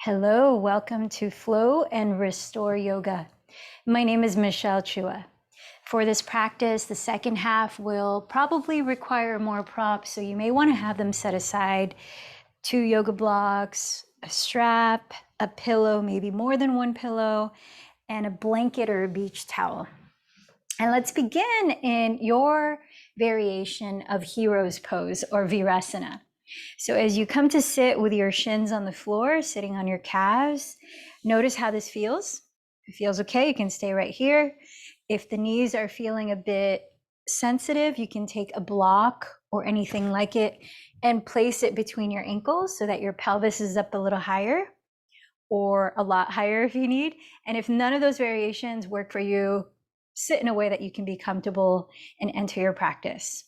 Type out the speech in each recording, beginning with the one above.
Hello, welcome to Flow and Restore Yoga. My name is Michelle Chua. For this practice, the second half will probably require more props, so you may want to have them set aside. 2 yoga blocks, a strap, a pillow, maybe more than one pillow, and a blanket or a beach towel. And let's begin in your variation of hero's pose or virasana. So as you come to sit with your shins on the floor, sitting on your calves, notice how this feels. If it feels okay, you can stay right here. If the knees are feeling a bit sensitive, you can take a block or anything like it and place it between your ankles so that your pelvis is up a little higher or a lot higher if you need. And if none of those variations work for you, sit in a way that you can be comfortable and enter your practice.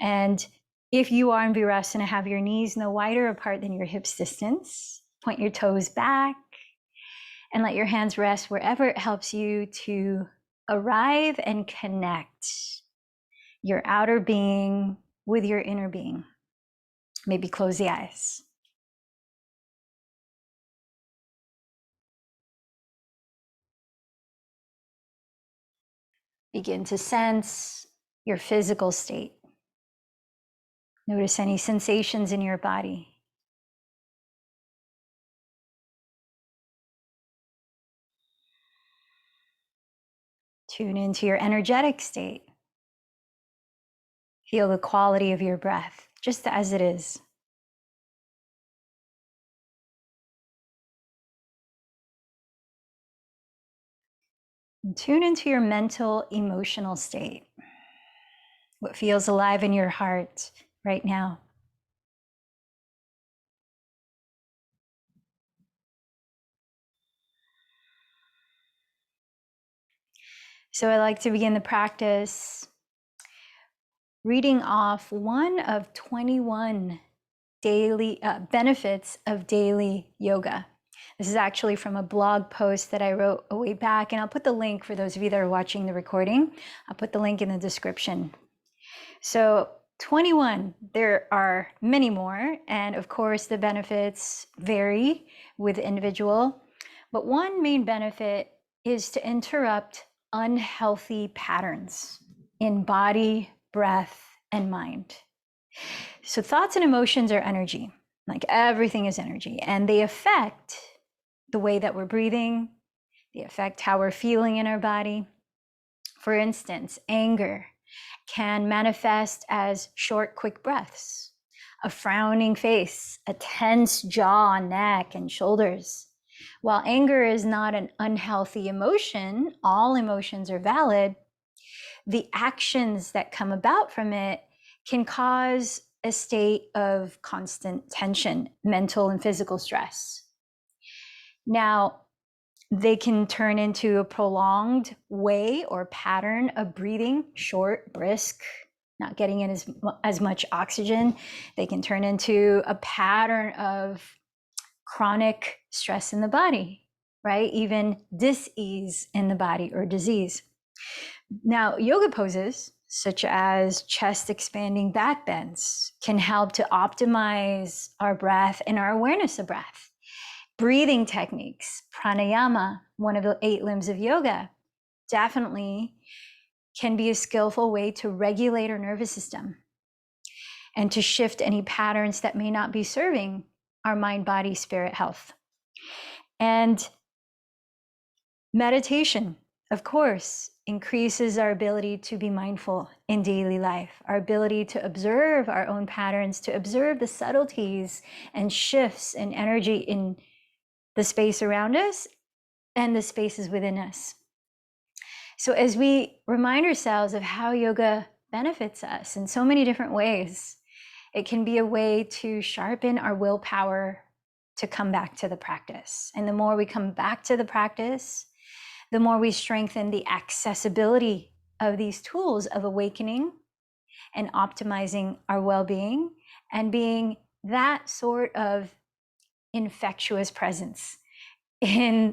And if you are in Virasana, have your knees no wider apart than your hips distance. Point your toes back and let your hands rest wherever it helps you to arrive and connect your outer being with your inner being. Maybe close the eyes. Begin to sense your physical state. Notice any sensations in your body. Tune into your energetic state. Feel the quality of your breath, just as it is. And tune into your mental, emotional state. What feels alive in your heart right now. So I like to begin the practice reading off one of 21 daily benefits of daily yoga. This is actually from a blog post that I wrote a way back, and I'll put the link for those of you that are watching the recording. I'll put the link in the description. So 21, there are many more, and of course the benefits vary with the individual, but one main benefit is to interrupt unhealthy patterns in body, breath, and mind. So thoughts and emotions are energy, like everything is energy, and they affect the way that we're breathing, they affect how we're feeling in our body. For instance, anger can manifest as short, quick breaths, a frowning face, a tense jaw, neck, and shoulders. While anger is not an unhealthy emotion, all emotions are valid, the actions that come about from it can cause a state of constant tension, mental and physical stress. Now, they can turn into a prolonged way or pattern of breathing, short, brisk, not getting in as much oxygen. They can turn into a pattern of chronic stress in the body, right? Even dis-ease in the body or disease. Now, yoga poses, such as chest expanding back bends, can help to optimize our breath and our awareness of breath. Breathing techniques, pranayama, one of the 8 limbs of yoga, definitely can be a skillful way to regulate our nervous system and to shift any patterns that may not be serving our mind, body, spirit health. And meditation, of course, increases our ability to be mindful in daily life, our ability to observe our own patterns, to observe the subtleties and shifts in energy in the space around us and the spaces within us. So as we remind ourselves of how yoga benefits us in so many different ways, it can be a way to sharpen our willpower to come back to the practice. And the more we come back to the practice, the more we strengthen the accessibility of these tools of awakening and optimizing our well-being and being that sort of infectious presence in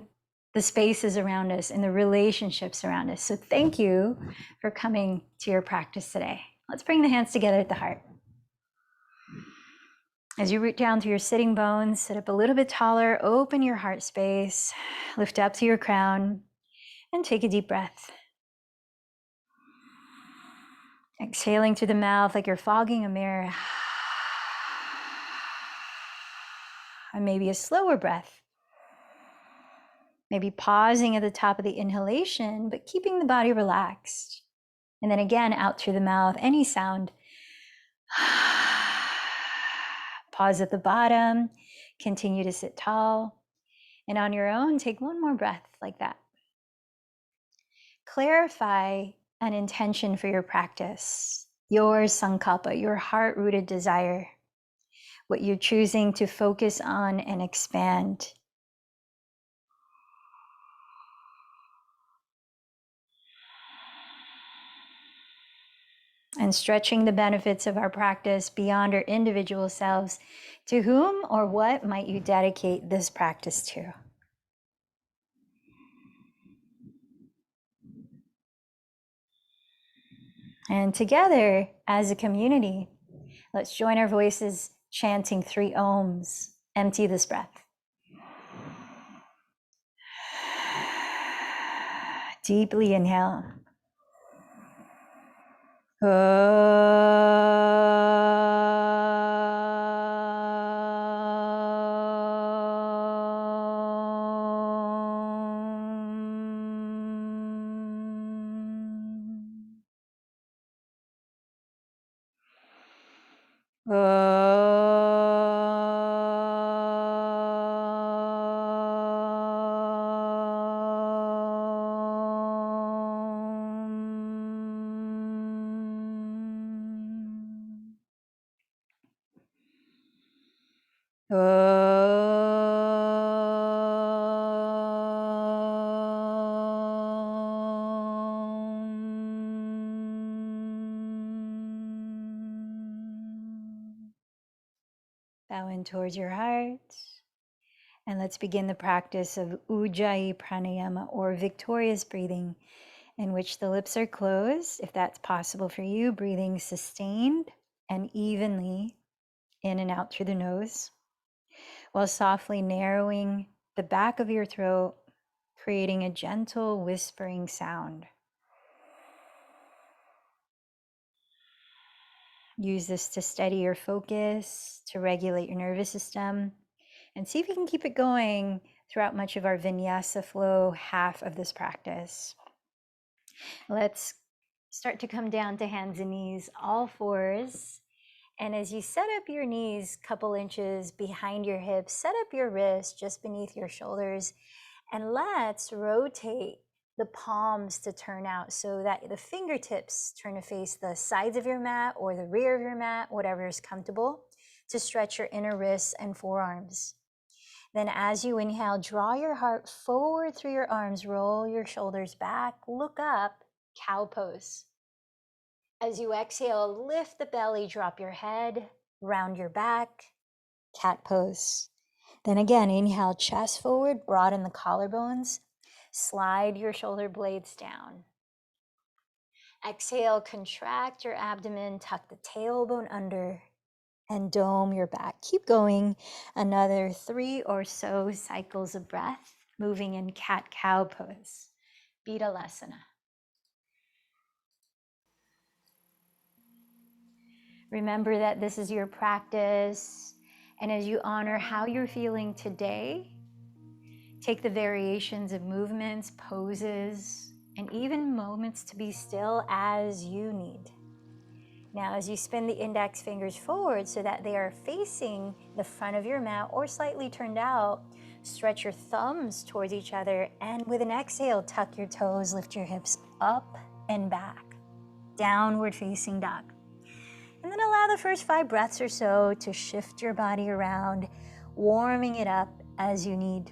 the spaces around us, in the relationships around us. So thank you for coming to your practice today. Let's bring the hands together at the heart. As you root down through your sitting bones, sit up a little bit taller, open your heart space, lift up to your crown, and take a deep breath. Exhaling through the mouth like you're fogging a mirror. And maybe a slower breath. Maybe pausing at the top of the inhalation, but keeping the body relaxed. And then again, out through the mouth, any sound. Pause at the bottom, continue to sit tall. And on your own, take one more breath like that. Clarify an intention for your practice, your sankalpa, your heart-rooted desire, what you're choosing to focus on and expand. And stretching the benefits of our practice beyond our individual selves. To whom or what might you dedicate this practice to? And together, as a community, let's join our voices chanting 3 ohms. Empty this breath. Deeply inhale. Bow in towards your heart. And let's begin the practice of Ujjayi Pranayama, or victorious breathing, in which the lips are closed, if that's possible for you, breathing sustained and evenly in and out through the nose, while softly narrowing the back of your throat, creating a gentle whispering sound. Use this to steady your focus, to regulate your nervous system, and see if you can keep it going throughout much of our vinyasa flow half of this practice. Let's start to come down to hands and knees, all fours. And as you set up your knees a couple inches behind your hips, set up your wrists just beneath your shoulders, and let's rotate the palms to turn out so that the fingertips turn to face the sides of your mat or the rear of your mat, whatever is comfortable, to stretch your inner wrists and forearms. Then as you inhale, draw your heart forward through your arms, roll your shoulders back, look up, cow pose. As you exhale, lift the belly, drop your head, round your back, cat pose. Then again, inhale, chest forward, broaden the collarbones, slide your shoulder blades down. Exhale, contract your abdomen, tuck the tailbone under, and dome your back. Keep going another 3 or so cycles of breath, moving in cat-cow pose, Betalasana. Remember that this is your practice, and as you honor how you're feeling today, take the variations of movements, poses, and even moments to be still as you need. Now, as you spin the index fingers forward so that they are facing the front of your mat or slightly turned out, stretch your thumbs towards each other, and with an exhale, tuck your toes, lift your hips up and back, downward facing dog. And then allow the first 5 breaths or so to shift your body around, warming it up as you need.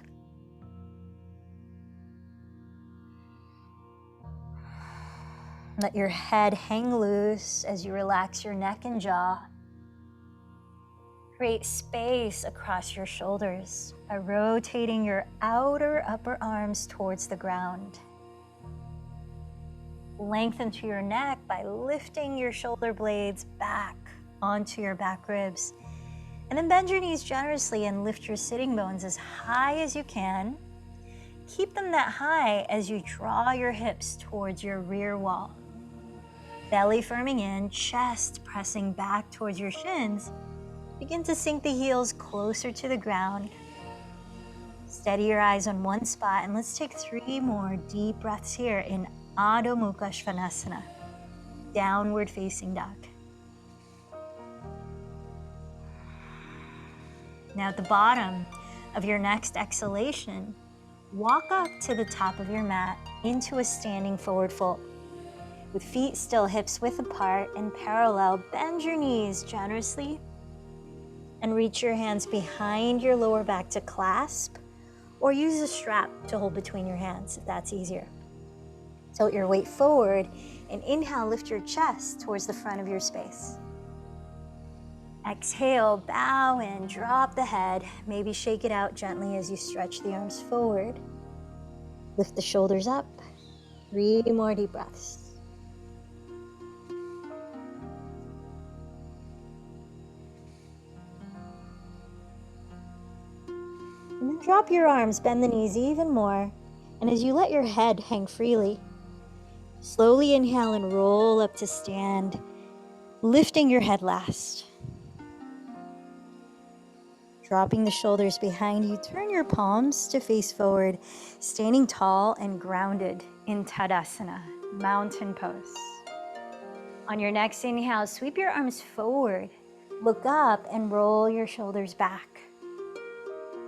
Let your head hang loose as you relax your neck and jaw. Create space across your shoulders by rotating your outer upper arms towards the ground. Lengthen through your neck by lifting your shoulder blades back onto your back ribs. And then bend your knees generously and lift your sitting bones as high as you can. Keep them that high as you draw your hips towards your rear wall. Belly firming in, chest pressing back towards your shins. Begin to sink the heels closer to the ground. Steady your eyes on one spot, and let's take 3 more deep breaths here in Adho Mukha Svanasana, downward facing dog. Now at the bottom of your next exhalation, walk up to the top of your mat into a standing forward fold. With feet still hips width apart and parallel, bend your knees generously and reach your hands behind your lower back to clasp, or use a strap to hold between your hands if that's easier. Tilt your weight forward and inhale, lift your chest towards the front of your space. Exhale, bow and drop the head. Maybe shake it out gently as you stretch the arms forward. Lift the shoulders up. 3 more deep breaths. And then drop your arms, bend the knees even more. And as you let your head hang freely, slowly inhale and roll up to stand, lifting your head last. Dropping the shoulders behind you, turn your palms to face forward, standing tall and grounded in Tadasana, mountain pose. On your next inhale, sweep your arms forward, look up and roll your shoulders back.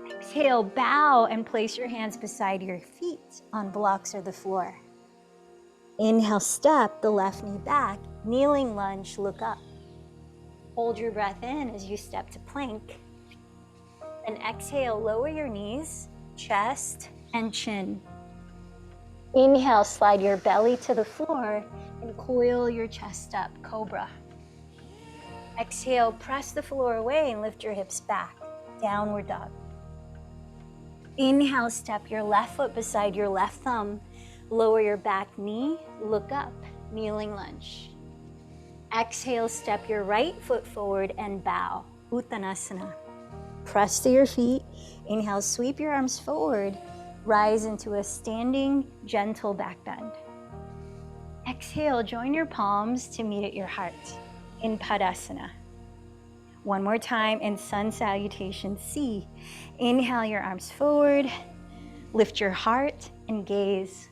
Exhale, bow and place your hands beside your feet on blocks or the floor. Inhale, step the left knee back, kneeling lunge, look up. Hold your breath in as you step to plank. And exhale, lower your knees, chest and chin. Inhale, slide your belly to the floor and coil your chest up, cobra. Exhale, press the floor away and lift your hips back, downward dog. Inhale, step your left foot beside your left thumb. Lower your back knee, look up, kneeling lunge. Exhale, step your right foot forward and bow, Uttanasana. Press to your feet. Inhale, sweep your arms forward, rise into a standing, gentle back bend. Exhale, join your palms to meet at your heart in Padasana. One more time in Sun Salutation C. Inhale your arms forward, lift your heart and gaze.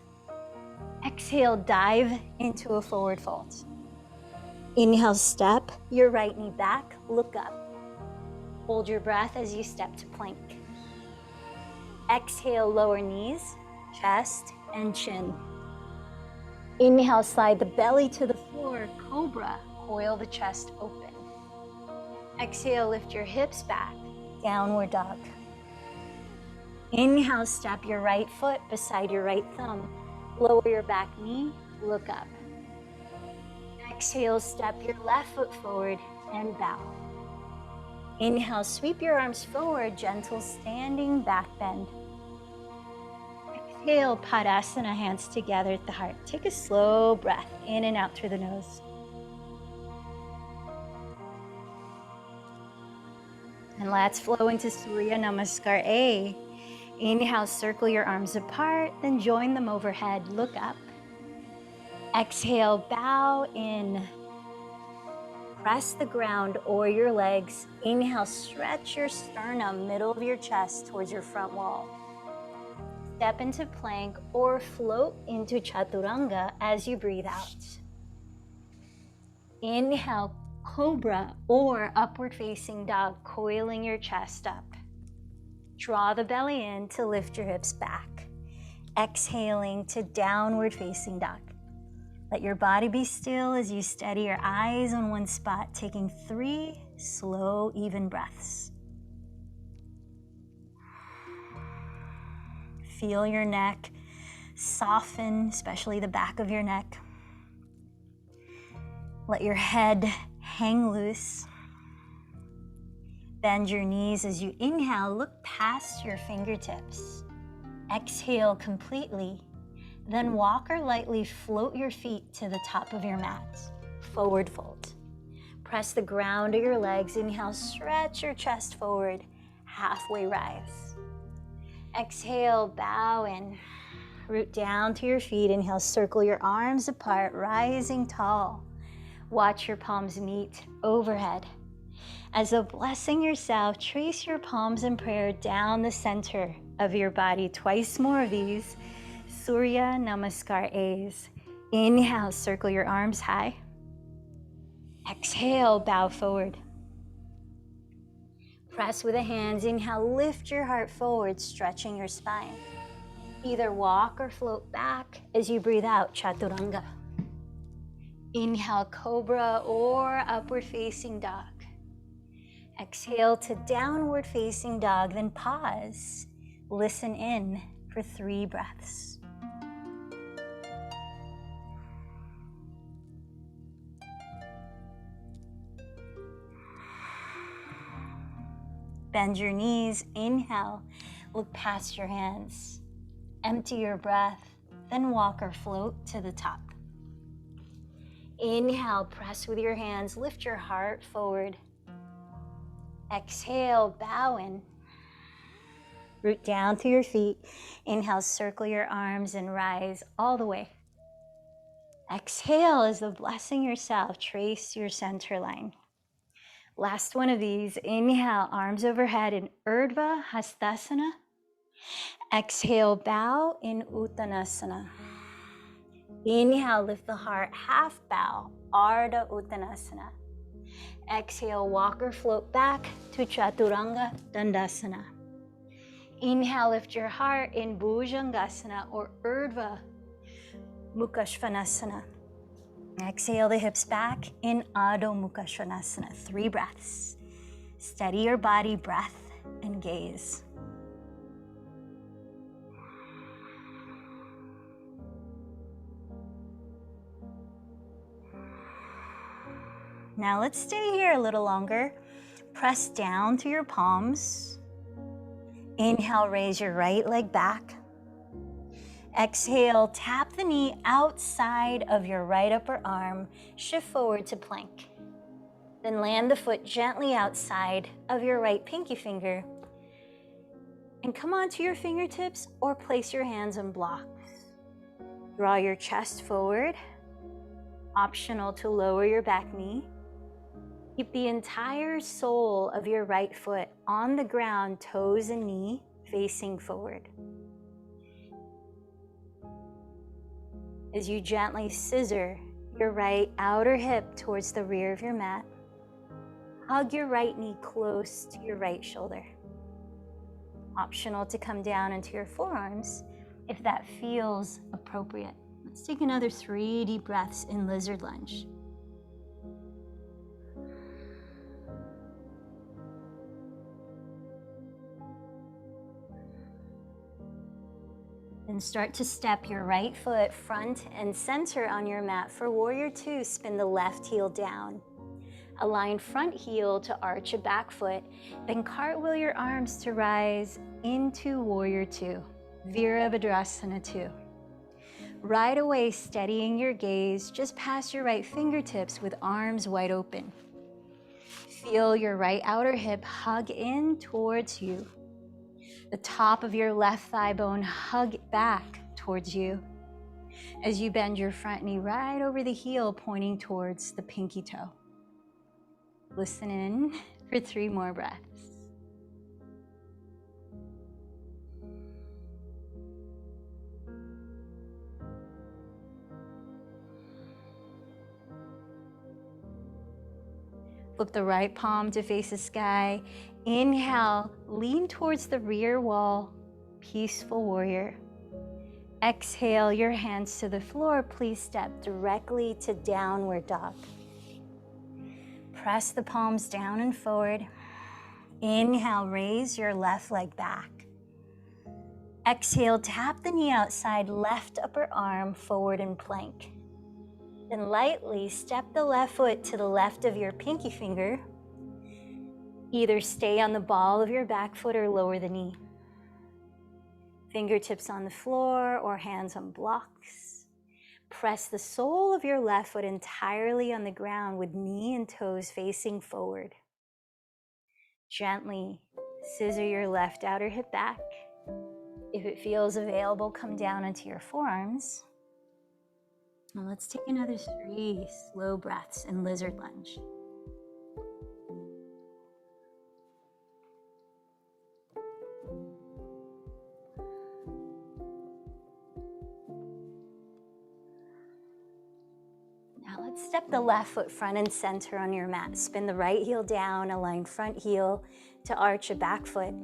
Exhale, dive into a forward fold. Inhale, step your right knee back, look up. Hold your breath as you step to plank. Exhale, lower knees, chest and chin. Inhale, slide the belly to the floor, cobra, coil the chest open. Exhale, lift your hips back, downward dog. Inhale, step your right foot beside your right thumb. Lower your back knee, look up. Exhale, step your left foot forward and bow. Inhale, sweep your arms forward, gentle standing back bend. Exhale, Padasana, hands together at the heart. Take a slow breath in and out through the nose. And let's flow into Surya Namaskar A. Inhale, circle your arms apart, then join them overhead, look up. Exhale, bow in. Press the ground or your legs. Inhale, stretch your sternum, middle of your chest towards your front wall. Step into plank or float into Chaturanga as you breathe out. Inhale, cobra or upward facing dog, coiling your chest up. Draw the belly in to lift your hips back. Exhaling to downward facing dog. Let your body be still as you steady your eyes on one spot, taking 3 slow, even breaths. Feel your neck soften, especially the back of your neck. Let your head hang loose. Bend your knees as you inhale, look past your fingertips. Exhale completely. Then walk or lightly float your feet to the top of your mat. Forward fold. Press the ground of your legs. Inhale, stretch your chest forward, halfway rise. Exhale, bow in. Root down to your feet. Inhale, circle your arms apart, rising tall. Watch your palms meet overhead. As though blessing yourself, trace your palms in prayer down the center of your body. Twice more of these. Surya Namaskar A's. Inhale, circle your arms high. Exhale, bow forward. Press with the hands. Inhale, lift your heart forward, stretching your spine. Either walk or float back as you breathe out, Chaturanga. Inhale, Cobra or Upward Facing Dog. Exhale to Downward Facing Dog, then pause. Listen in for 3 breaths. Bend your knees, inhale, look past your hands. Empty your breath, then walk or float to the top. Inhale, press with your hands, lift your heart forward. Exhale, bow in. Root down to your feet. Inhale, circle your arms and rise all the way. Exhale as though blessing yourself, trace your center line. Last one of these. Inhale, arms overhead in Urdhva Hastasana. Exhale, bow in Uttanasana. Inhale, lift the heart, half bow, Ardha Uttanasana. Exhale, walk or float back to Chaturanga Dandasana. Inhale, lift your heart in Bhujangasana or Urdhva Mukha. Exhale the hips back in Adho Mukha Svanasana. 3 breaths. Steady your body, breath, and gaze. Now let's stay here a little longer. Press down to your palms. Inhale, raise your right leg back. Exhale, tap the knee outside of your right upper arm. Shift forward to plank. Then land the foot gently outside of your right pinky finger. And come onto your fingertips or place your hands on blocks. Draw your chest forward. Optional to lower your back knee. Keep the entire sole of your right foot on the ground, toes and knee facing forward. As you gently scissor your right outer hip towards the rear of your mat, hug your right knee close to your right shoulder. Optional to come down into your forearms if that feels appropriate. Let's take another 3 deep breaths in lizard lunge. Then start to step your right foot front and center on your mat. For Warrior 2, spin the left heel down. Align front heel to arch a back foot. Then cartwheel your arms to rise into Warrior 2, Virabhadrasana 2. Right away, steadying your gaze just past your right fingertips with arms wide open. Feel your right outer hip hug in towards you. The top of your left thigh bone hug back towards you as you bend your front knee right over the heel, pointing towards the pinky toe. Listen in for 3 more breaths. Flip the right palm to face the sky. Inhale, lean towards the rear wall, peaceful warrior. Exhale, your hands to the floor. Please step directly to downward dog. Press the palms down and forward. Inhale, raise your left leg back. Exhale, tap the knee outside, left upper arm forward in plank. Then lightly step the left foot to the left of your pinky finger. Either stay on the ball of your back foot or lower the knee. Fingertips on the floor or hands on blocks. Press the sole of your left foot entirely on the ground with knee and toes facing forward. Gently scissor your left outer hip back. If it feels available, come down into your forearms. And let's take another 3 slow breaths in lizard lunge. Now let's step the left foot front and center on your mat. Spin the right heel down, align front heel to arch a back foot.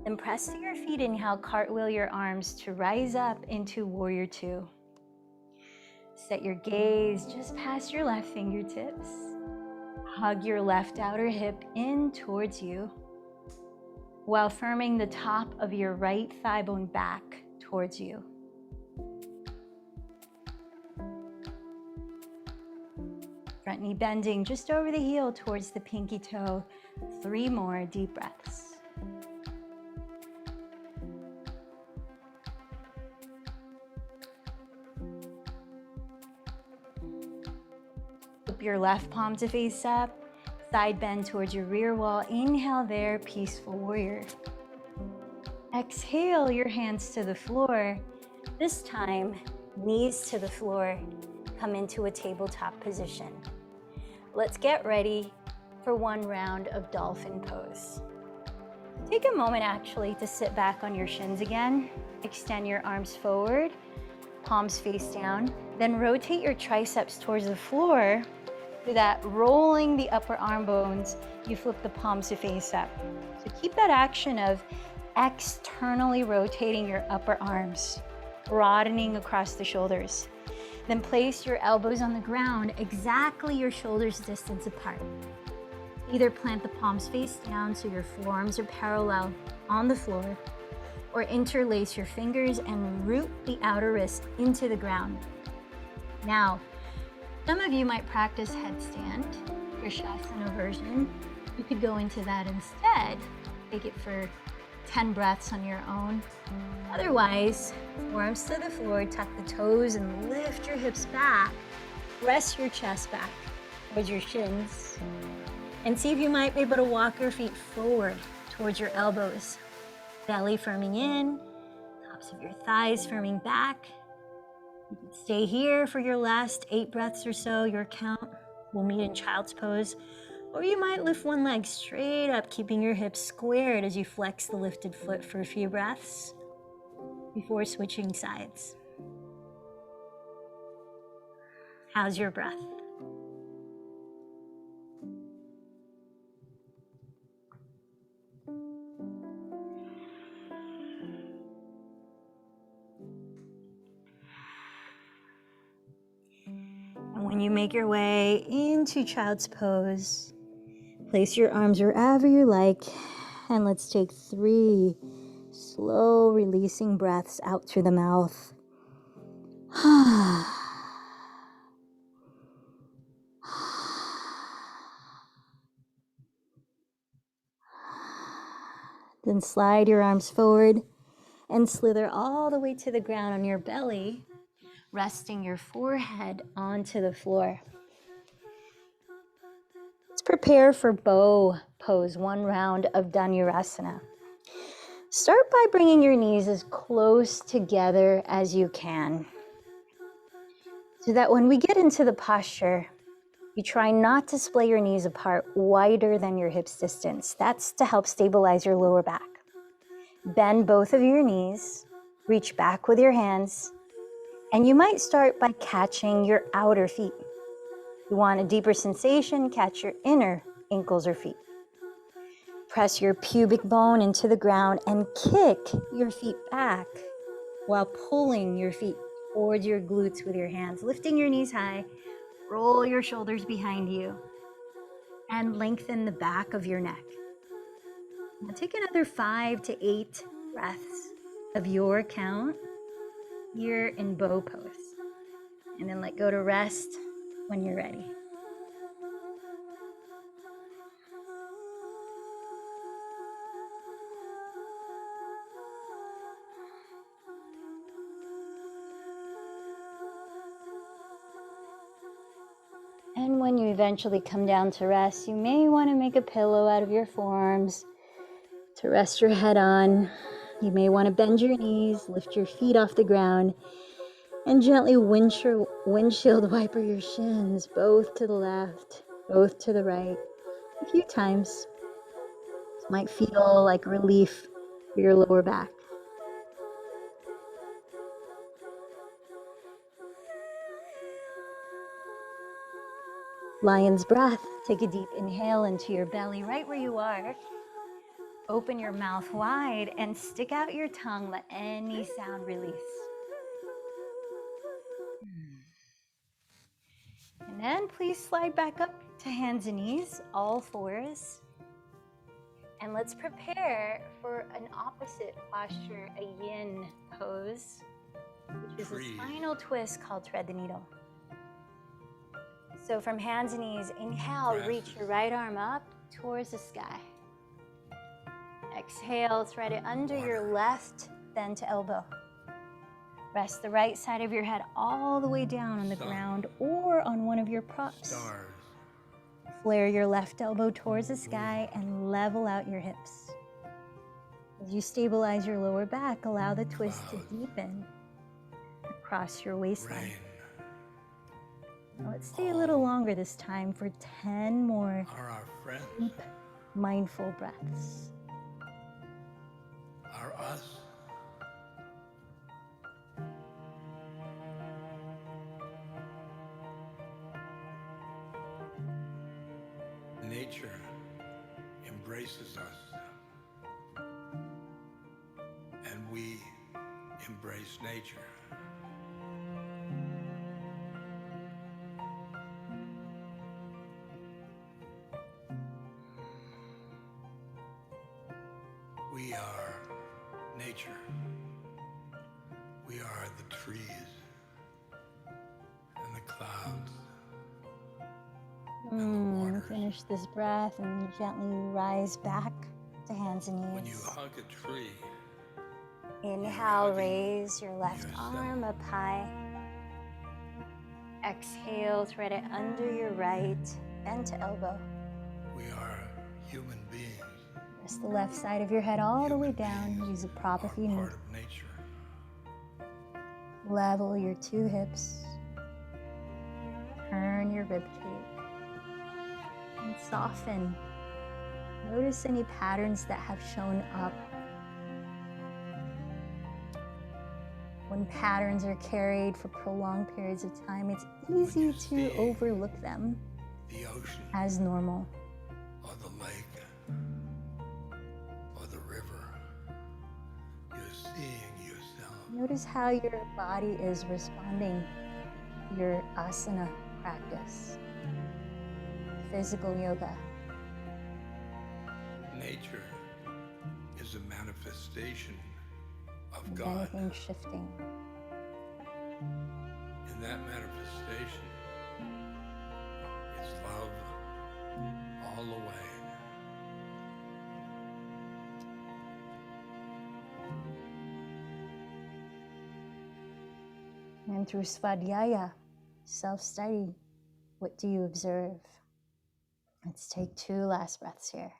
Then press to your feet, inhale, cartwheel your arms to rise up into warrior 2. Set your gaze just past your left fingertips. Hug your left outer hip in towards you while firming the top of your right thigh bone back towards you. Front knee bending just over the heel towards the pinky toe. 3 more deep breaths. Flip your left palm to face up. Side bend towards your rear wall. Inhale there, peaceful warrior. Exhale your hands to the floor. This time, knees to the floor. Come into a tabletop position. Let's get ready for 1 round of dolphin pose. Take a moment actually to sit back on your shins again. Extend your arms forward, palms face down. Then rotate your triceps towards the floor. With that, rolling the upper arm bones, you flip the palms to face up. So keep that action of externally rotating your upper arms, broadening across the shoulders. Then place your elbows on the ground, exactly your shoulders distance apart. Either plant the palms face down so your forearms are parallel on the floor, or interlace your fingers and root the outer wrist into the ground. Now, some of you might practice headstand, your Shavasana version. You could go into that instead. Take it for 10 breaths on your own. Otherwise, forearms to the floor, tuck the toes and lift your hips back. Rest your chest back towards your shins. And see if you might be able to walk your feet forward towards your elbows. Belly firming in, tops of your thighs firming back. You can stay here for your last 8 breaths or so, your count. We'll meet in child's pose. Or you might lift one leg straight up, keeping your hips squared as you flex the lifted foot for a few breaths before switching sides. How's your breath? And when you make your way into child's pose, place your arms wherever you like, and let's take 3 slow releasing breaths out through the mouth. Then slide your arms forward and slither all the way to the ground on your belly, resting your forehead onto the floor. Let's prepare for bow pose, 1 round of Dhanurasana. Start by bringing your knees as close together as you can, so that when we get into the posture, you try not to splay your knees apart wider than your hips distance. That's to help stabilize your lower back. Bend both of your knees, reach back with your hands, and you might start by catching your outer feet. If you want a deeper sensation, catch your inner ankles or feet. Press your pubic bone into the ground and kick your feet back while pulling your feet towards your glutes with your hands, lifting your knees high, roll your shoulders behind you, and lengthen the back of your neck. Now take another 5 to 8 breaths of your count here in bow pose, and then let go to rest when you're ready. And when you eventually come down to rest, you may want to make a pillow out of your forearms to rest your head on. You may want to bend your knees, lift your feet off the ground, and gently windshield wiper your shins, both to the left, both to the right, a few times. This might feel like relief for your lower back. Lion's breath. Take a deep inhale into your belly, right where you are. Open your mouth wide and stick out your tongue. Let any sound release. And then please slide back up to hands and knees, all fours. And let's prepare for an opposite posture, a yin pose, which is a spinal twist called thread the needle. So from hands and knees, inhale, reach your right arm up towards the sky. Exhale, thread it under your left, bend to elbow. Rest the right side of your head all the way down on the ground or on one of your props. Flare your left elbow towards the sky and level out your hips. As you stabilize your lower back, allow the twist to deepen across your waistline. Now let's stay a little longer this time for 10 more deep, mindful breaths. Are us. Nature embraces us, and we embrace nature. We are nature. We are the trees and the clouds. Finish this breath and gently rise back to hands and knees. When you hug a tree, inhale, raise your left arm up high. Exhale, thread it under your right, bend to elbow. We are human beings. Rest the left side of your head all the way down. Use a prop if you need. Part of nature. Level your two hips. Turn your rib cage. And soften. Notice any patterns that have shown up. When patterns are carried for prolonged periods of time, it's easy to overlook them the ocean, as normal. Or the lake, or the river, you're seeing yourself. Notice how your body is responding to your asana practice. Physical yoga. Nature is a manifestation of God. Everything shifting. In that manifestation, it's love all the way. And through svadhyaya, self-study, what do you observe? Let's take 2 last breaths here.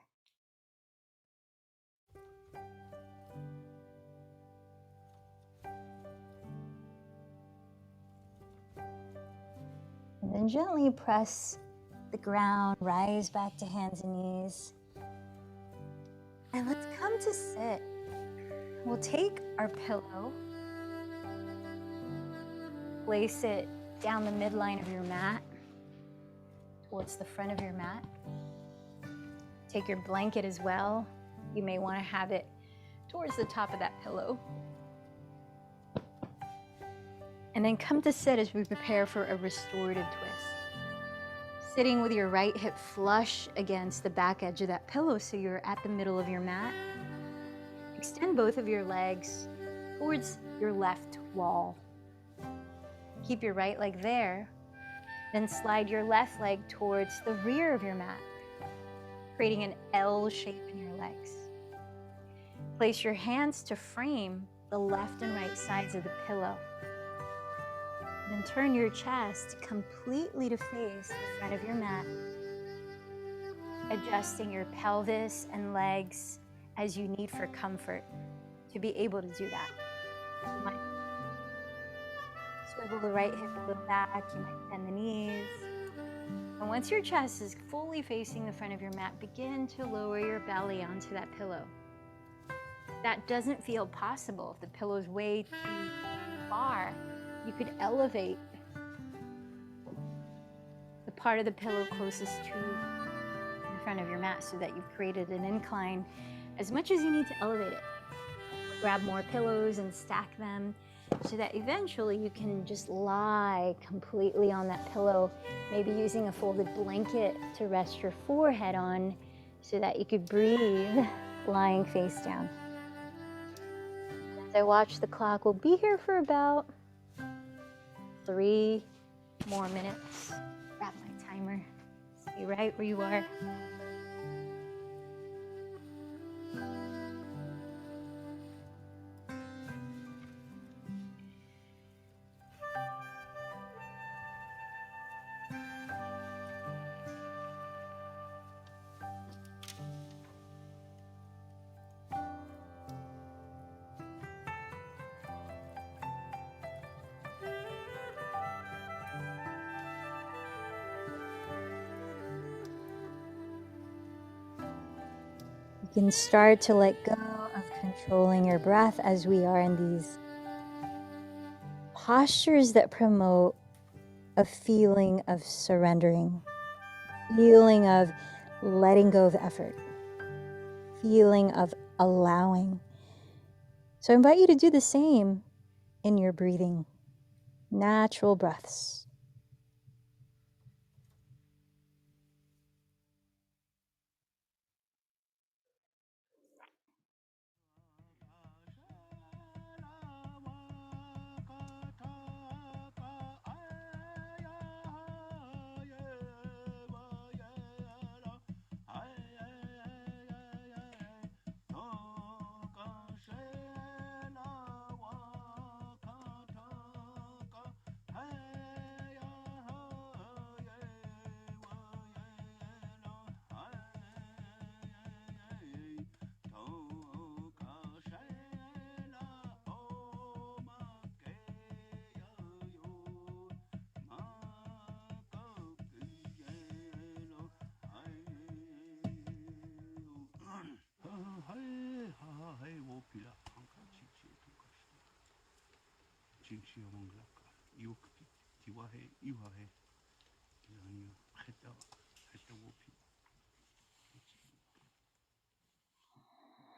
And then gently press the ground, rise back to hands and knees. And let's come to sit. We'll take our pillow, place it down the midline of your mat, towards the front of your mat. Take your blanket as well. You may want to have it towards the top of that pillow. And then come to sit as we prepare for a restorative twist. Sitting with your right hip flush against the back edge of that pillow so you're at the middle of your mat. Extend both of your legs towards your left wall. Keep your right leg there. Then slide your left leg towards the rear of your mat, creating an L shape in your legs. Place your hands to frame the left and right sides of the pillow. And turn your chest completely to face the front of your mat, adjusting your pelvis and legs as you need for comfort to be able to do that. You might swivel the right hip a little back, you might bend the knees. And once your chest is fully facing the front of your mat, begin to lower your belly onto that pillow. If that doesn't feel possible, if the pillow is way too far, you could elevate the part of the pillow closest to the front of your mat so that you've created an incline as much as you need to elevate it. Grab more pillows and stack them so that eventually you can just lie completely on that pillow, maybe using a folded blanket to rest your forehead on so that you could breathe lying face down. As I watch the clock, we'll be here for about 3 more minutes. Grab my timer. Stay right where you are. You can start to let go of controlling your breath as we are in these postures that promote a feeling of surrendering, feeling of letting go of effort, feeling of allowing. So I invite you to do the same in your breathing, natural breaths.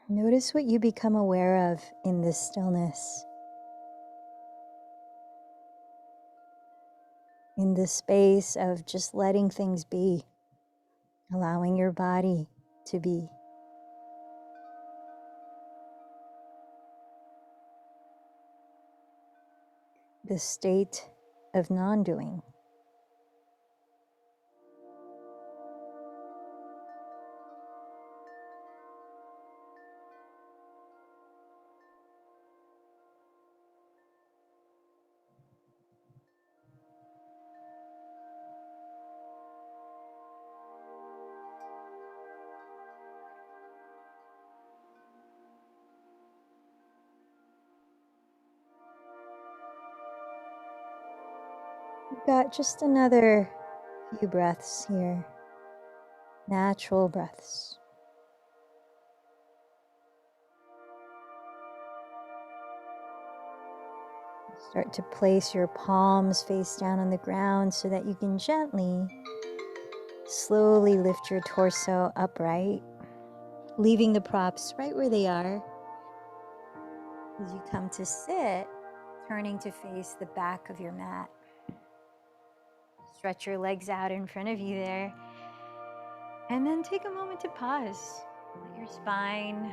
Notice what you become aware of in this stillness, in this space of just letting things be, allowing your body to be. The state of non-doing. We've got just another few breaths here, natural breaths. Start to place your palms face down on the ground so that you can gently, slowly lift your torso upright, leaving the props right where they are. As you come to sit, turning to face the back of your mat. Stretch your legs out in front of you there. And then take a moment to pause. Let your spine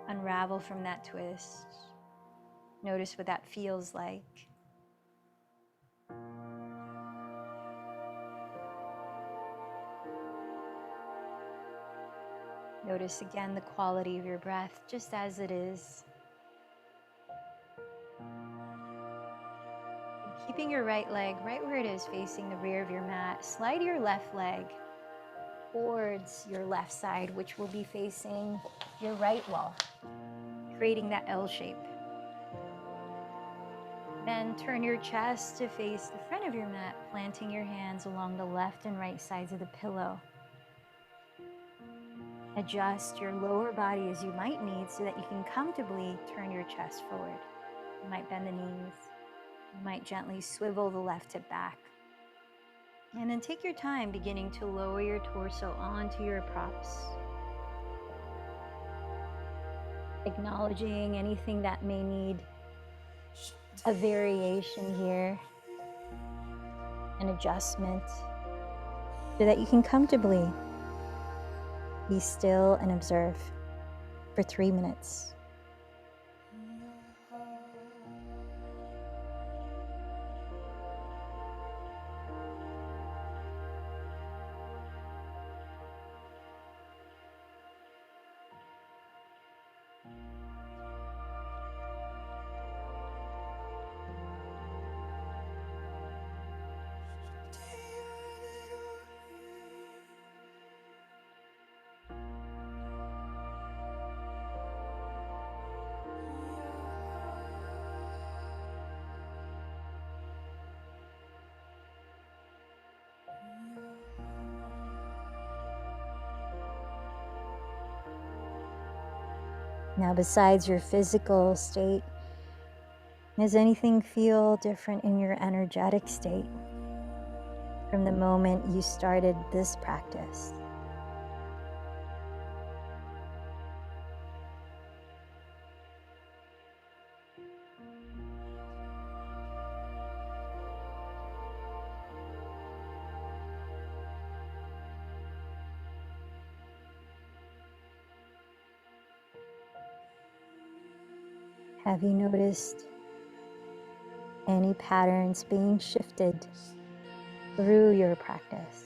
unravel from that twist. Notice what that feels like. Notice again the quality of your breath just as it is. Keeping your right leg right where it is facing the rear of your mat, slide your left leg towards your left side, which will be facing your right wall, creating that L shape. Then turn your chest to face the front of your mat, planting your hands along the left and right sides of the pillow. Adjust your lower body as you might need so that you can comfortably turn your chest forward. You might bend the knees. You might gently swivel the left hip back. And then take your time beginning to lower your torso onto your props. Acknowledging anything that may need a variation here, an adjustment, so that you can comfortably be still and observe for 3 minutes. Now, besides your physical state, does anything feel different in your energetic state from the moment you started this practice? Have you noticed any patterns being shifted through your practice?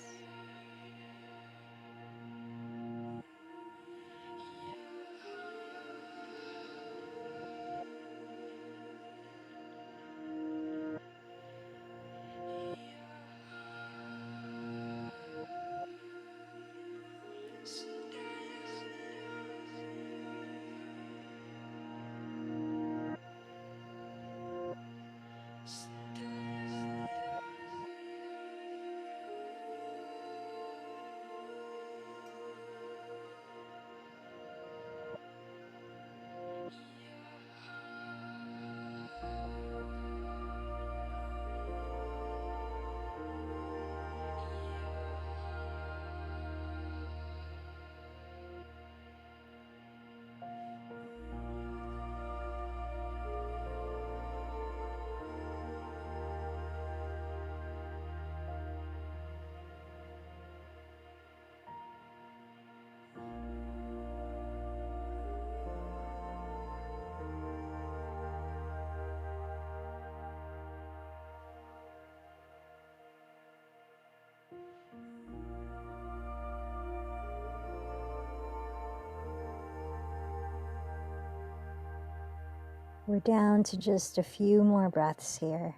We're down to just a few more breaths here.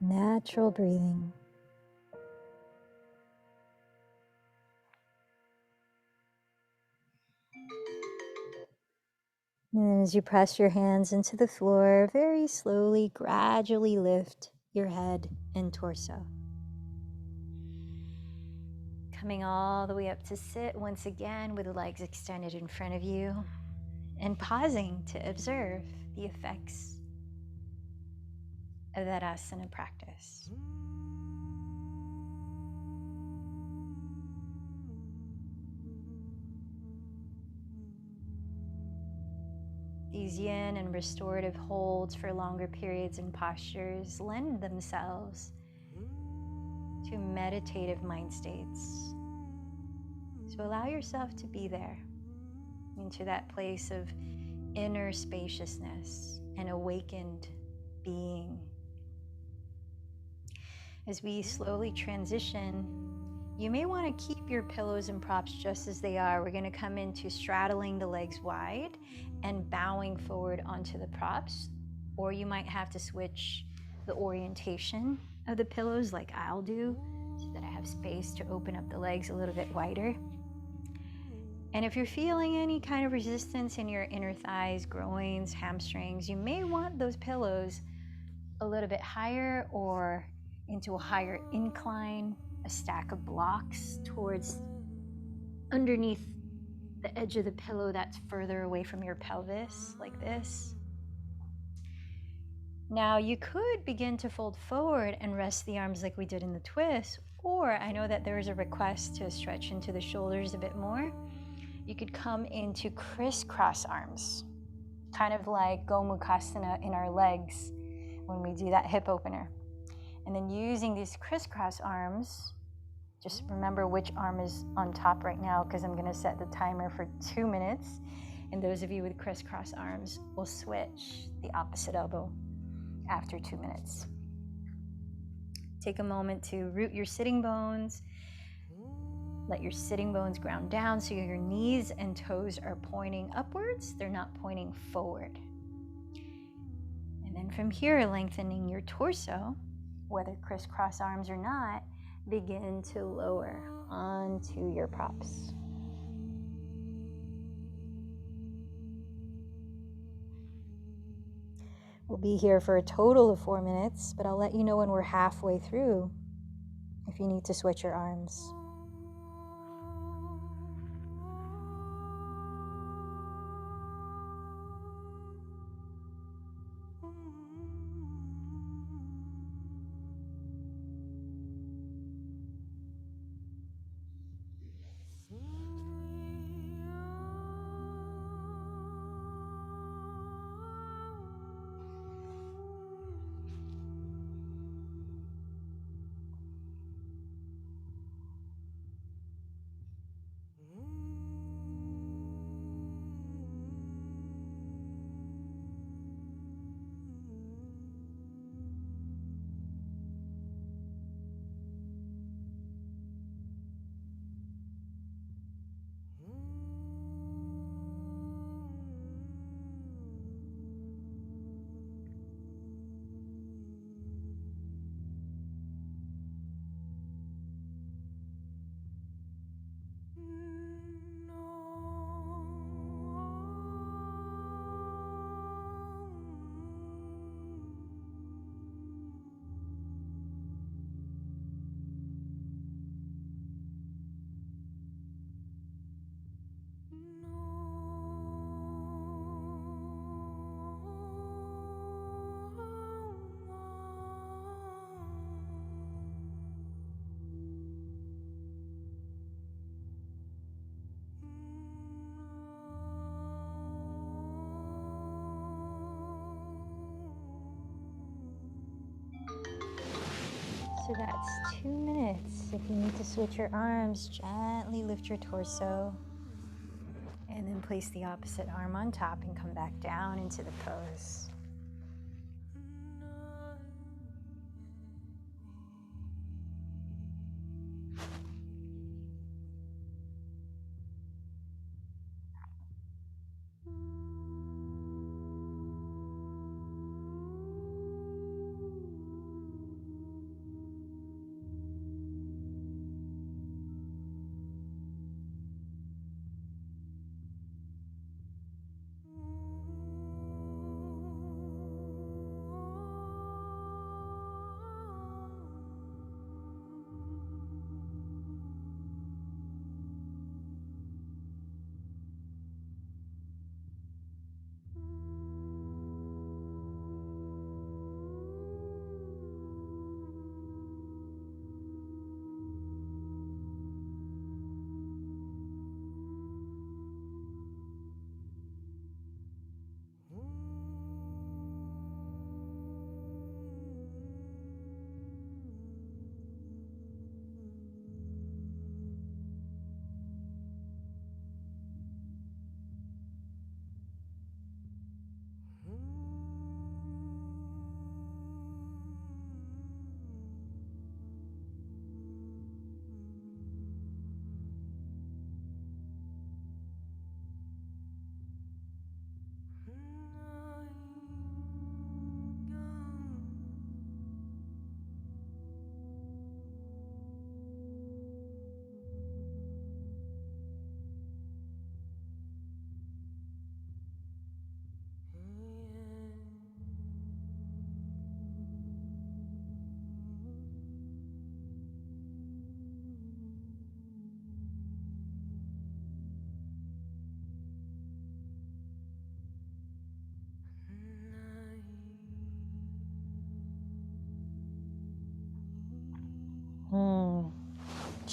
Natural breathing. And then as you press your hands into the floor, very slowly, gradually lift your head and torso. Coming all the way up to sit once again with the legs extended in front of you, and pausing to observe the effects of that asana practice. These yin and restorative holds for longer periods and postures lend themselves to meditative mind states. So allow yourself to be there, into that place of inner spaciousness and awakened being. As we slowly transition, you may want to keep your pillows and props just as they are. We're going to come into straddling the legs wide and bowing forward onto the props. or you might have to switch the orientation of the pillows like I'll do, so that I have space to open up the legs a little bit wider. And if you're feeling any kind of resistance in your inner thighs, groins, hamstrings, you may want those pillows a little bit higher or into a higher incline, a stack of blocks towards underneath the edge of the pillow that's further away from your pelvis, like this. Now you could begin to fold forward and rest the arms like we did in the twist, or I know that there is a request to stretch into the shoulders a bit more. You could come into crisscross arms, kind of like Gomukhasana in our legs when we do that hip opener. And then using these crisscross arms, just remember which arm is on top right now, because I'm going to set the timer for 2 minutes. And those of you with crisscross arms will switch the opposite elbow after 2 minutes. Take a moment to root your sitting bones. Let your sitting bones ground down so your knees and toes are pointing upwards. They're not pointing forward. And then from here, lengthening your torso, whether crisscross arms or not, begin to lower onto your props. We'll be here for a total of 4 minutes, but I'll let you know when we're halfway through if you need to switch your arms. So that's 2 minutes. If you need to switch your arms, gently lift your torso and then place the opposite arm on top and come back down into the pose.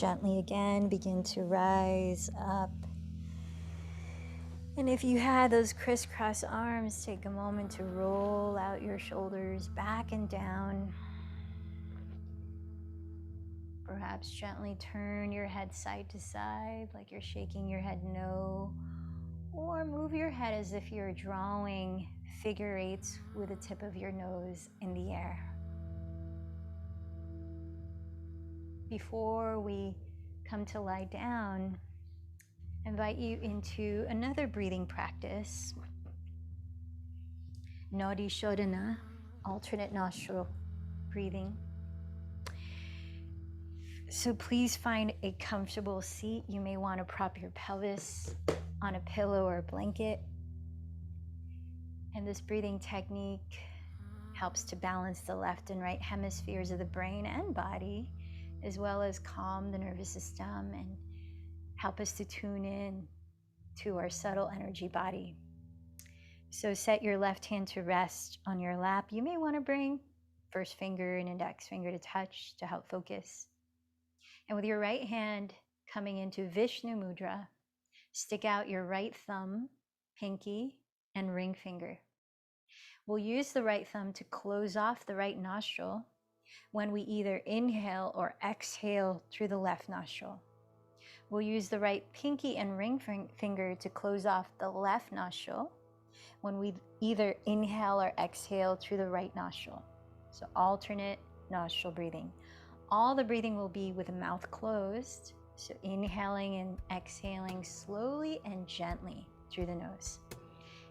gently again, begin to rise up. And if you had those crisscross arms, take a moment to roll out your shoulders back and down. Perhaps gently turn your head side to side like you're shaking your head no. Or move your head as if you're drawing figure eights with the tip of your nose in the air. Before we come to lie down, I invite you into another breathing practice. Nadi Shodhana, alternate nostril breathing. So please find a comfortable seat. You may want to prop your pelvis on a pillow or a blanket. And this breathing technique helps to balance the left and right hemispheres of the brain and body, as well as calm the nervous system and help us to tune in to our subtle energy body. So set your left hand to rest on your lap. You may want to bring first finger and index finger to touch to help focus. And with your right hand coming into Vishnu Mudra, stick out your right thumb, pinky, and ring finger. We'll use the right thumb to close off the right nostril when we either inhale or exhale through the left nostril. We'll use the right pinky and ring finger to close off the left nostril when we either inhale or exhale through the right nostril. So alternate nostril breathing. All the breathing will be with the mouth closed. So inhaling and exhaling slowly and gently through the nose.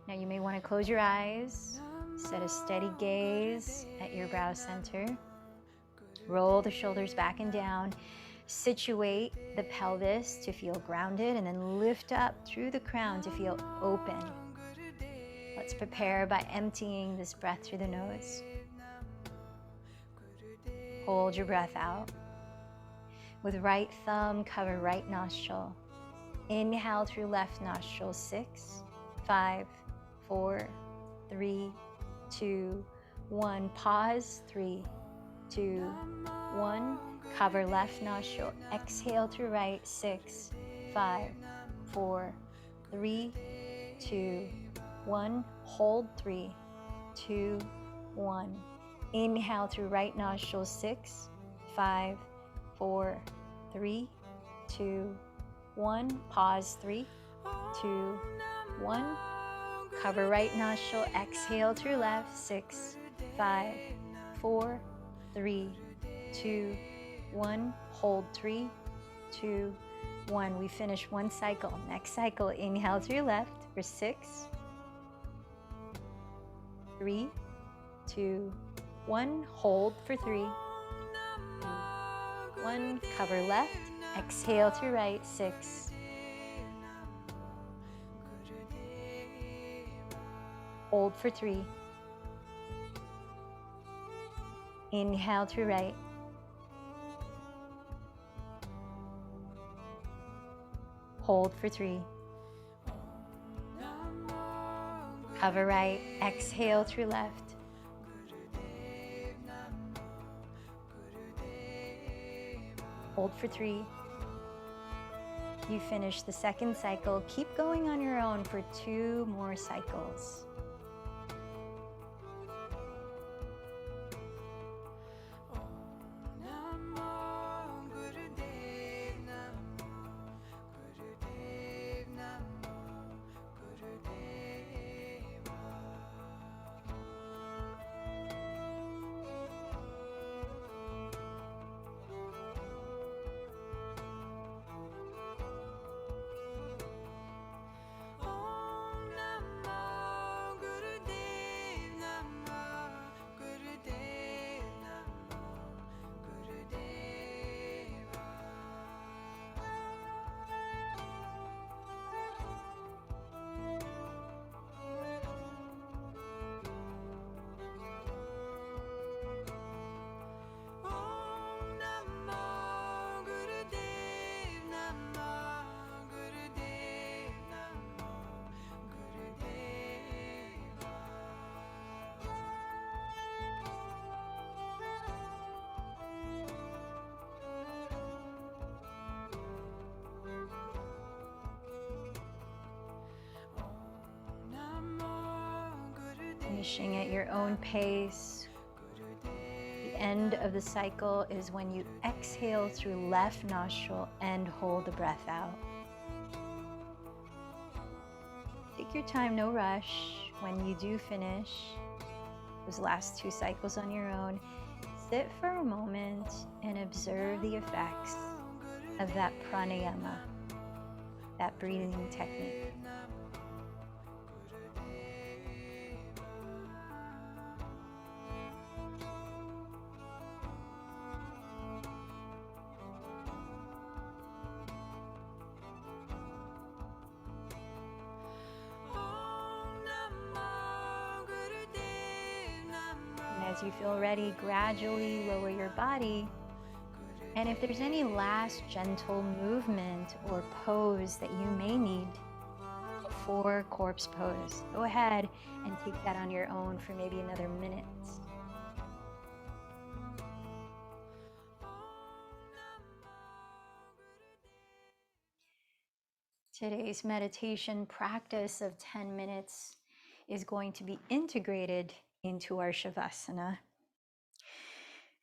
Now you may want to close your eyes, set a steady gaze at your brow center. Roll the shoulders back and down. Situate the pelvis to feel grounded and then lift up through the crown to feel open. Let's prepare by emptying this breath through the nose. Hold your breath out. With right thumb, cover right nostril. Inhale through left nostril, 6, 5, 4, 3, 2, 1. Pause, 3, 2, 1. Cover left nostril. Exhale through right, 6, 5, 4, 3, 2, 1. Hold, 3, 2, 1. Inhale through right nostril, 6, 5, 4, 3, 2, 1. Pause, 3, 2, 1. Cover right nostril. Exhale through left, 6, 5, 4, 3, 2, 1. Hold, 3, 2, 1. We finish one cycle. Next cycle, inhale through left for 6, 3, 2, 1. Hold for 3, 2, 1. Cover left. Exhale through right. 6. Hold for 3. Inhale through right. Hold for 3. Cover right. Exhale through left. Hold for 3. You finish the second cycle. Keep going on your own for 2 more cycles. finishing at your own pace. The end of the cycle is when you exhale through left nostril and hold the breath out. Take your time, no rush. When you do finish those last 2 cycles on your own, sit for a moment and observe the effects of that pranayama, that breathing technique. As you feel ready, gradually lower your body. And if there's any last gentle movement or pose that you may need for corpse pose, go ahead and take that on your own for maybe another minute. Today's meditation practice of 10 minutes is going to be integrated into our Shavasana,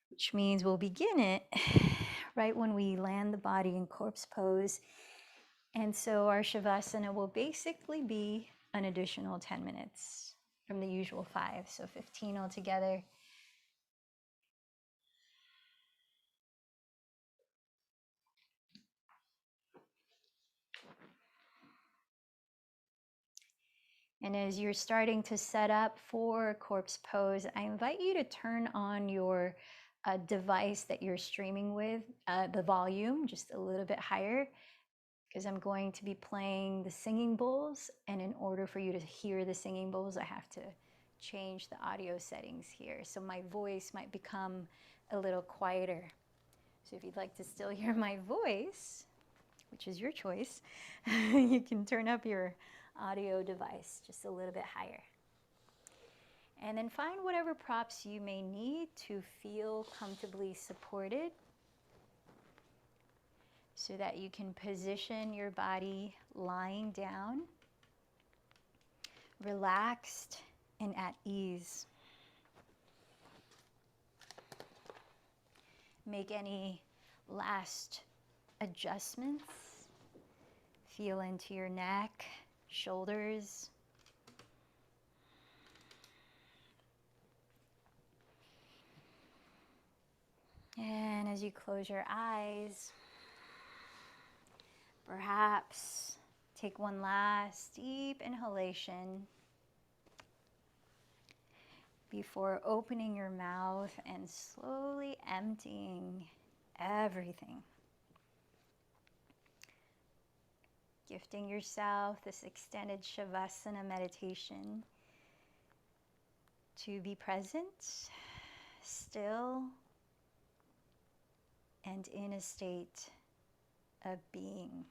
which means we'll begin it right when we land the body in corpse pose. And so our Shavasana will basically be an additional 10 minutes from the usual 5, so 15 altogether. And as you're starting to set up for corpse pose, I invite you to turn on your device that you're streaming with, the volume just a little bit higher, because I'm going to be playing the singing bowls. And in order for you to hear the singing bowls, I have to change the audio settings here. So my voice might become a little quieter. So if you'd like to still hear my voice, which is your choice, you can turn up your audio device just a little bit higher. And then find whatever props you may need to feel comfortably supported so that you can position your body lying down, relaxed and at ease. Make any last adjustments. Feel into your neck, shoulders. And as you close your eyes, perhaps take one last deep inhalation before opening your mouth and slowly emptying everything. Gifting yourself this extended Shavasana meditation to be present, still, and in a state of being.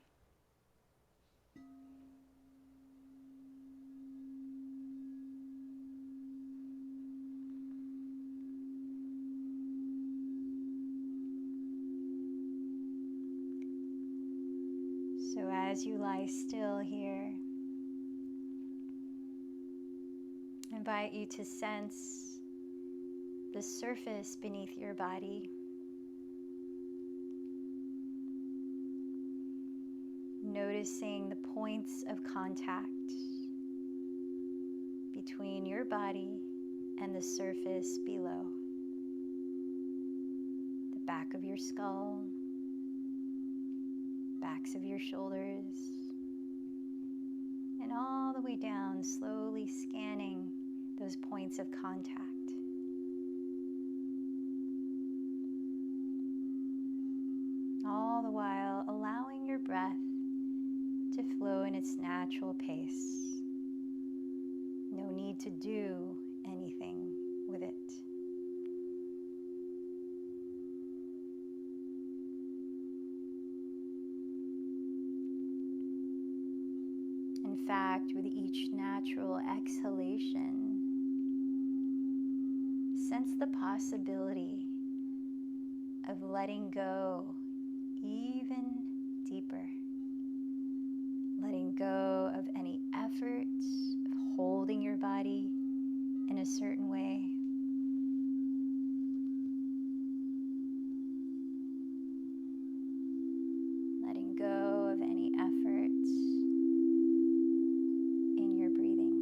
So as you lie still here, I invite you to sense the surface beneath your body. Noticing the points of contact between your body and the surface below. The back of your skull, backs of your shoulders, and all the way down, slowly scanning those points of contact. All the while allowing your breath to flow in its natural pace. No need to do anything with it. In fact, with each natural exhalation, sense the possibility of letting go even deeper. Letting go of any effort of holding your body in a certain way. Letting go of any effort in your breathing.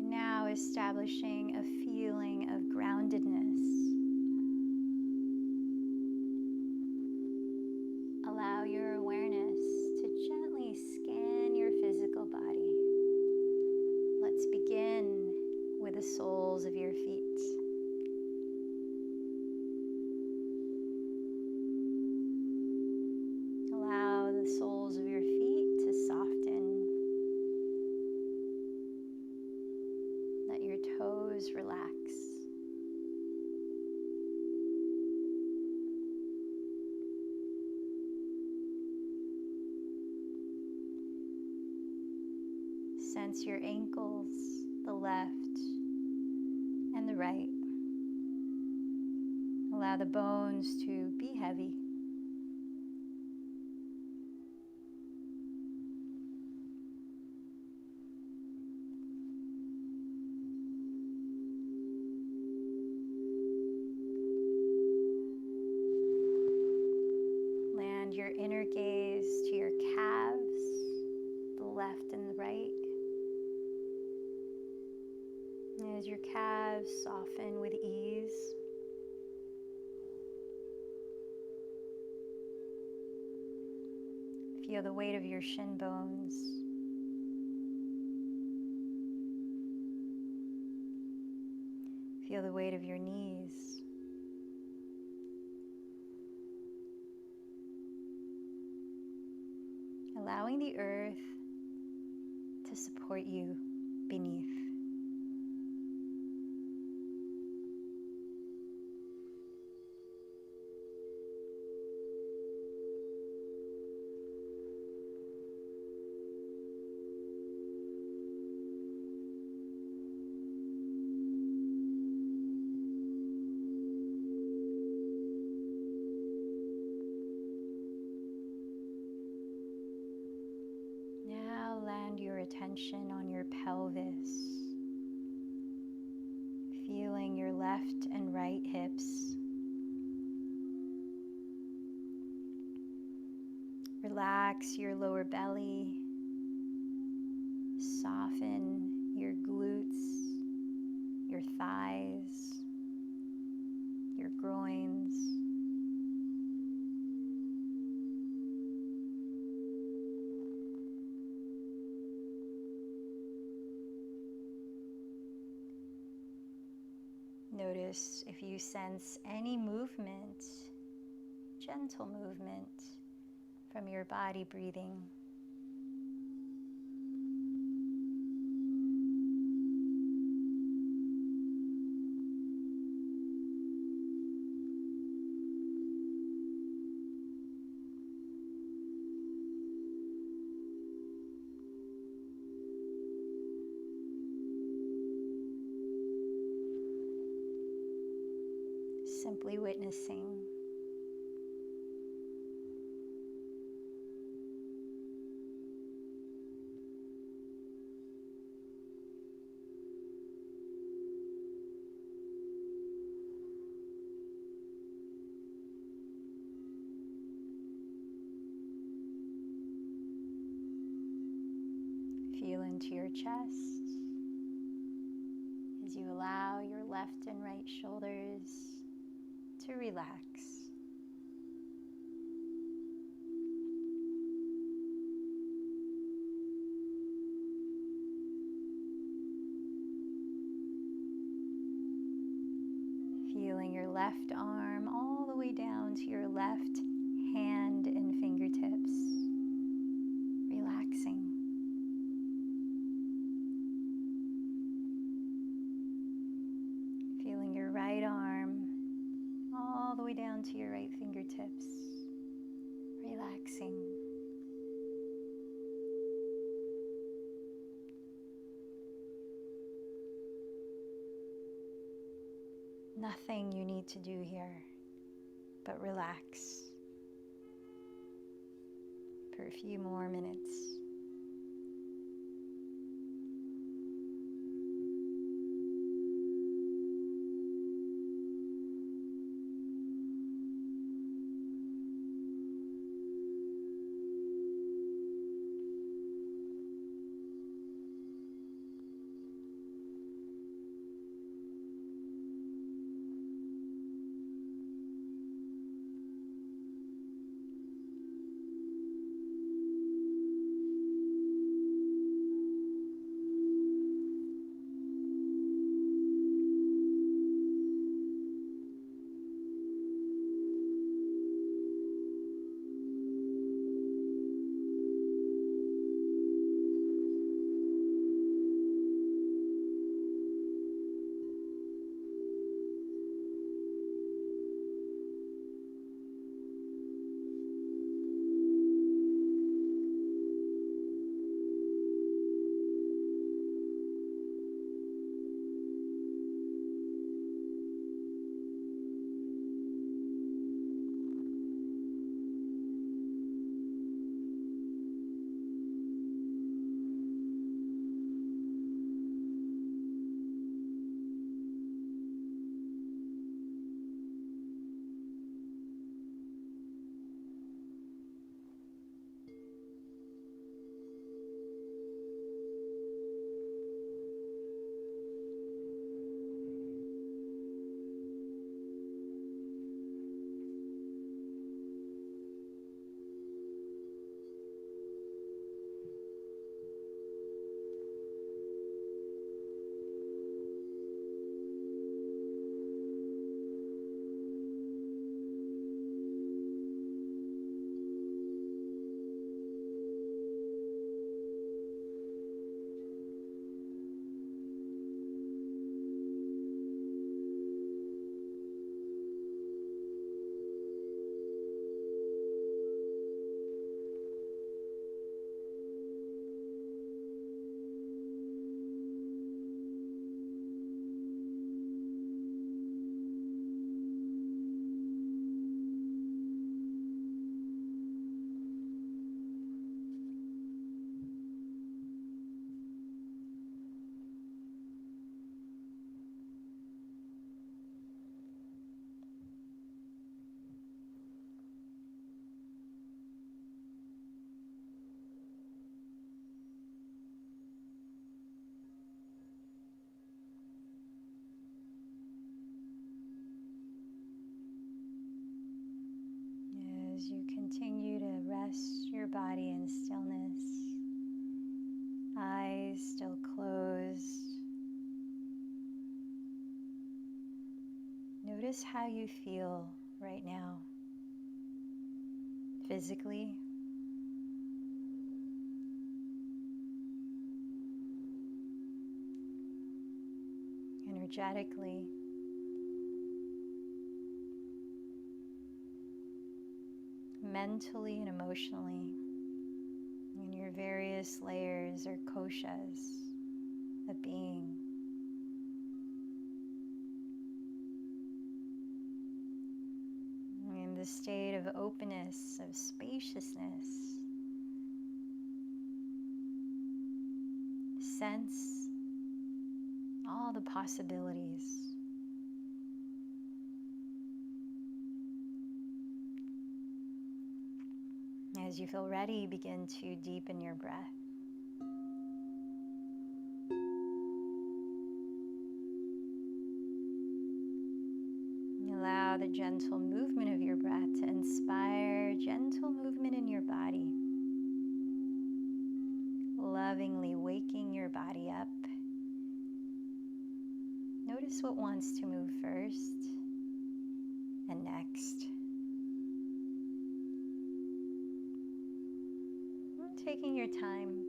Now establishing a feeling of groundedness. Allow your awareness to gently scan your physical body. Let's begin with the soles of your feet. Allow the soles of your feet to soften. Let your toes relax. Sense your ankles, the left and the right. Allow the bones to be heavy. Land your inner gaze to your calves, the left and the right. As your calves soften with ease, feel the weight of your shin bones. Feel the weight of your knees. Allowing the earth to support you beneath. Now land your attention on your pelvis, feeling your left and right hips. Relax your lower belly, soften your glutes, your thighs, your groins. Notice if you sense any movement, gentle movement from your body breathing. Simply witnessing. Feel into your chest as you allow your left and right shoulders to relax. Feeling your left arm all the way down to your left hand and fingertips. Relaxing. Feeling your right arm way down to your right fingertips, relaxing. Nothing you need to do here but relax for a few more minutes. As you continue to rest your body in stillness, eyes still closed, notice how you feel right now, physically, energetically, mentally and emotionally, in your various layers or koshas of being. In the state of openness, of spaciousness, sense all the possibilities. As you feel ready, begin to deepen your breath. Allow the gentle movement of your breath to inspire gentle movement in your body, lovingly waking your body up. Notice what wants to move first and next. Taking your time,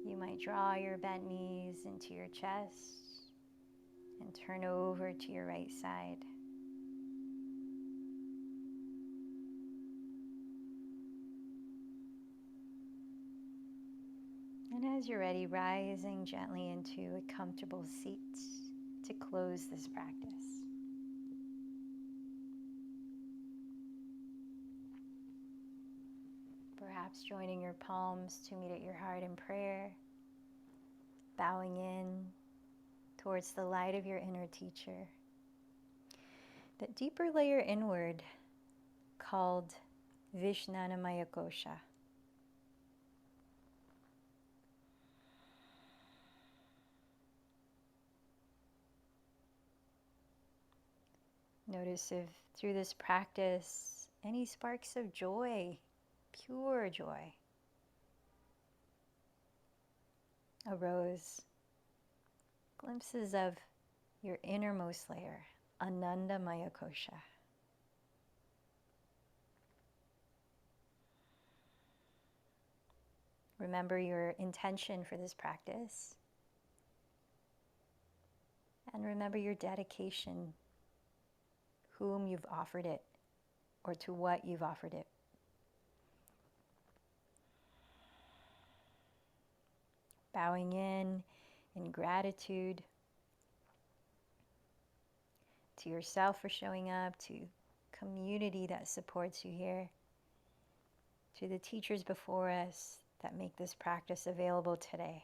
you might draw your bent knees into your chest and turn over to your right side. And as you're ready, rising gently into a comfortable seat to close this practice. Perhaps joining your palms to meet at your heart in prayer, bowing in towards the light of your inner teacher. That deeper layer inward called Vijnanamaya Kosha. Notice if through this practice, any sparks of joy, pure joy, arose. Glimpses of your innermost layer, Anandamaya Kosha. Remember your intention for this practice. And remember your dedication, whom you've offered it, or to what you've offered it. Bowing in gratitude to yourself for showing up, to community that supports you here, to the teachers before us that make this practice available today.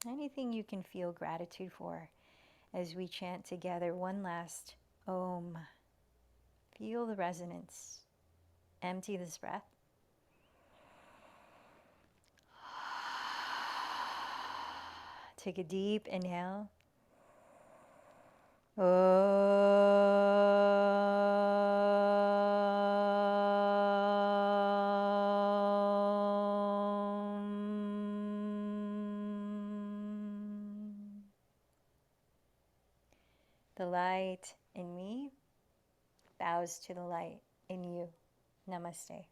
Anything you can feel gratitude for as we chant together one last Om. Feel the resonance. Empty this breath. Take a deep inhale. The light in me bows to the light in you. Namaste.